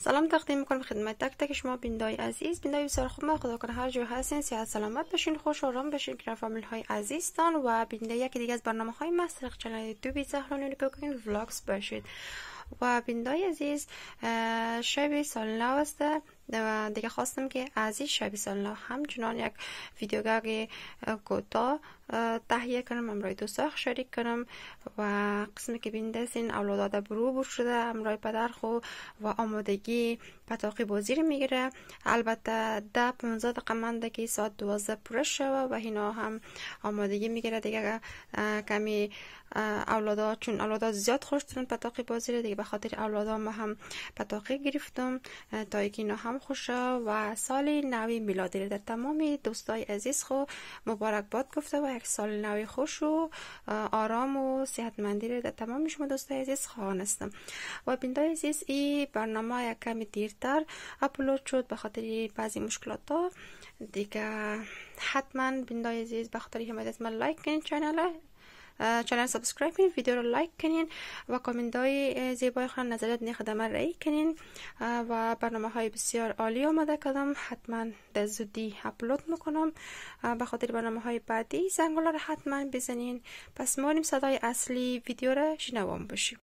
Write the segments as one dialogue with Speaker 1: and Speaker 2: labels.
Speaker 1: سلام تقدیم میکنم خدمت تک تک شما بیننده‌های عزیز. بیننده بسیار خوب، خدا کنه هر جای هستین صحت سلامت باشین، خوش و آرام باشین که فامیل های عزیزتان و بیننده یکی دیگه از برنامه‌های مسترق چنل یوتیوب زهرا نوری کوکینگ ولاگز باشید. و بیننده عزیز، شب سال نو است و دیگه خواستم که از این شب سال نو همچنان یک ویدیوگاگ کوتاه تهیه کنم، امروی دوستان شریک کنم و قسمی که بیننده سین اولاد برو شده امروی پدر خو و آمادگی پتاقی بازی رو میگیره. البته 10-15 دقیقه مانده که ساعت 12 پوره شوه و اینا هم آمادگی میگیره دیگه. کمی اولادا چون اولادا زیاد خوش دارن پتاقی بازی رو دیگه، به خاطر اولادا ما هم پتاقی گرفتم تا اینکه اینا هم خوشه و سال نوی میلادی در تمام دوستای عزیز خو مبارکباد گفته و یک سال نوی خوش و آرام و صحتمندی رو در تمام شما دوستای عزیز خواهانستم. و بیننده عزیز، این برنامه یک کمی دیرتر اپلود شد به خاطر بعضی مشکلات دیگه. حتما بیننده عزیز به خاطر حمایت من لایک کنین چنل سابسکرایب کنین، ویدیو رو لایک کنین و کامنت های زیبای خود نظرات خدمه رای کنین و برنامه های بسیار عالی آماده کردم، حتما در زودی اپلود میکنم. به خاطر برنامه های بعدی زنگوله رو حتما بزنین. پس ما صدای اصلی ویدیو رو شنوام باشیم.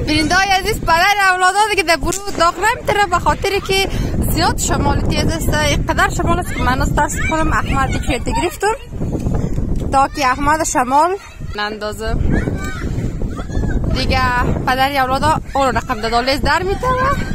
Speaker 1: بیننده‌های عزیز، پدر اولادا دیگه در برو داغ نمیتره به خاطر که زیاد شمال تیز است. اینقدر شمال است که من از ترس کنم احمد چیرت گرفتم تا که احمد شمال نندازه دیگه. پدر اولادا اون رقم دادالیز در میتره.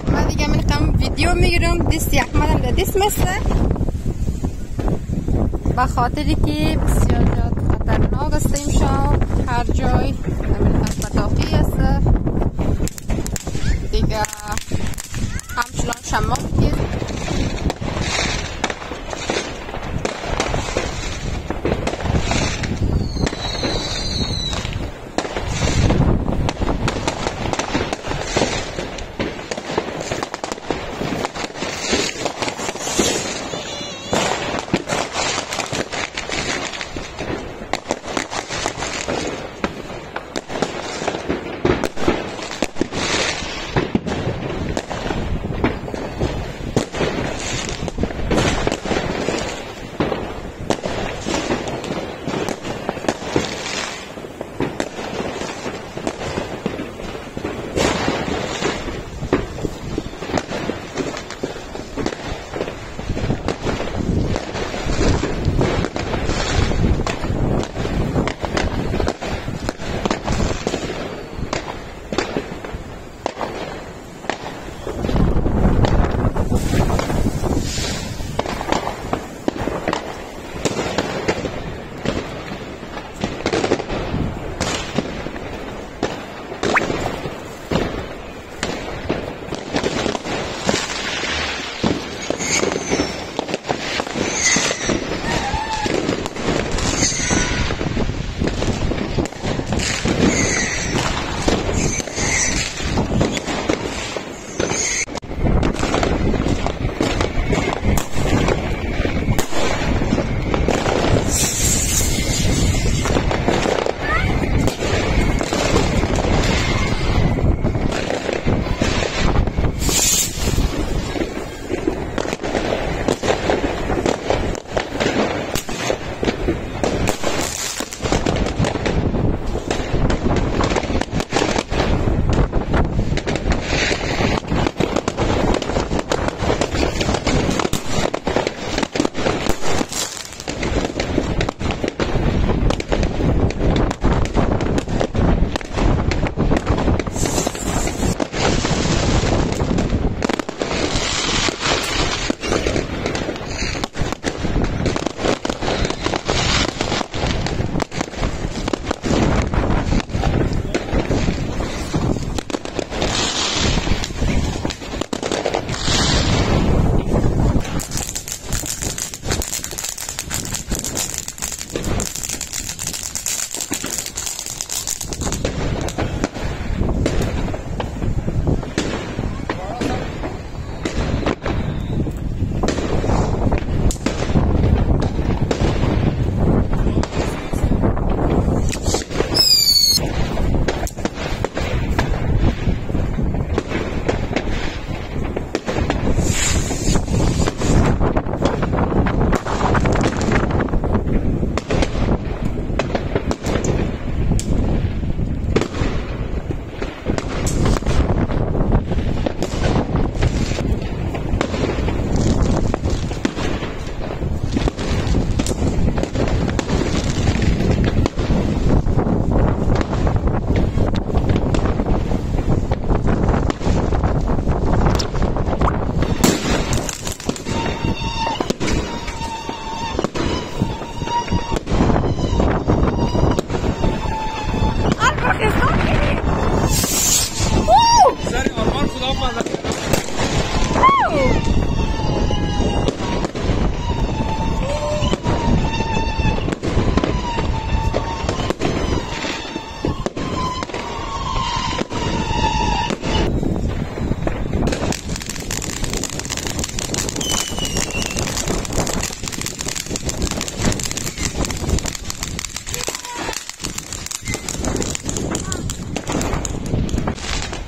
Speaker 1: من دیگه من ویدیو میگیرم دستی احمدم در دست مثله به خاطری که بسیار زیاد خطرناک است امشب هر جای پتاقی است دیگه. همچنان شمال که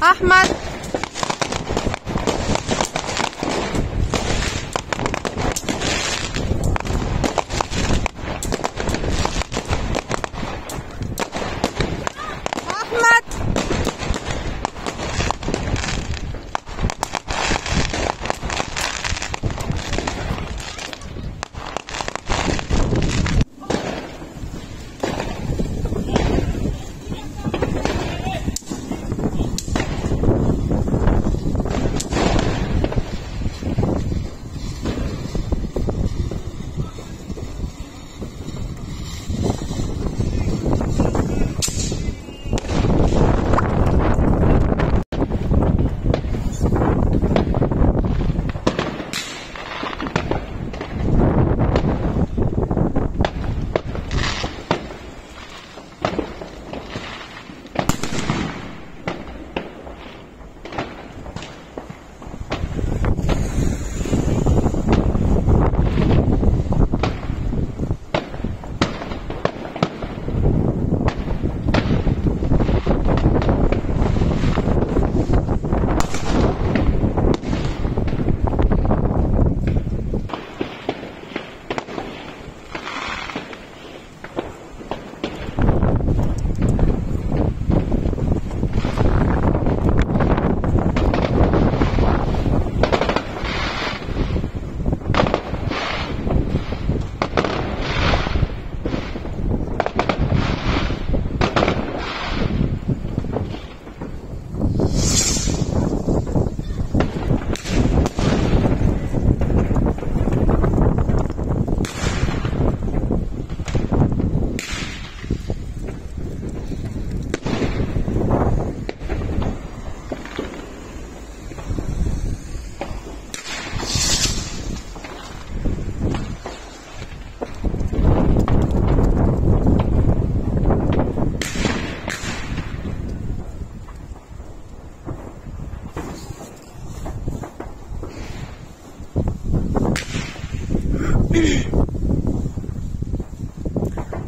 Speaker 1: احمد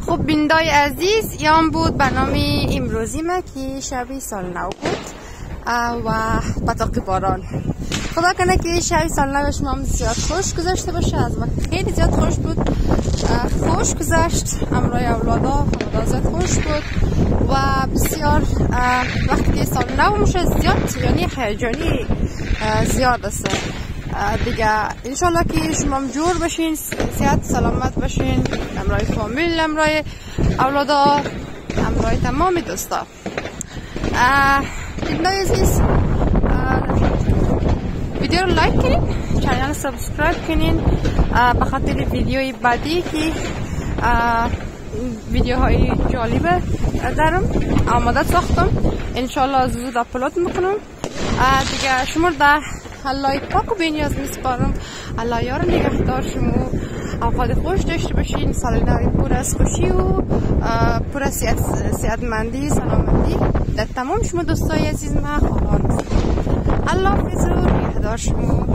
Speaker 1: خب بینندای عزیز، یام بود برنامه امروزی ما که شب سال نو بود و پتاق باران. خدا کنه که شب سال نو شما هم زیاد خوش گذشته باشه. از وقت خیلی زیاد خوش بود، خوش گذشت، همراه اولادا زیاد خوش بود و بسیار وقتی که سال نو میشه زیاد یعنی هیجانی زیاد است دیگه. انشالله که شما هم جور بشین، صحت سلامت بشین، همراه فامیل، همراه اولادا، همراه تمام دوستا. بینندای عزیز، ویدیو رو لایک کنین، چینل سابسکرایب کنین به خاطر ویدیوی بعدی که ویدیوهای جالبه دارم آماده ساختم. انشالله زود اپلود میکنم دیگه. شما در الله پاک و بینیاز میسپارم. الله یار نگهدار شما، اوقات خوش داشته باشین، سال نو پر از خوشی و پر از صحتمندی، سلامتی در تمام شما دوستای عزیز ما خواهان. الله حافظ و نگهدار شما.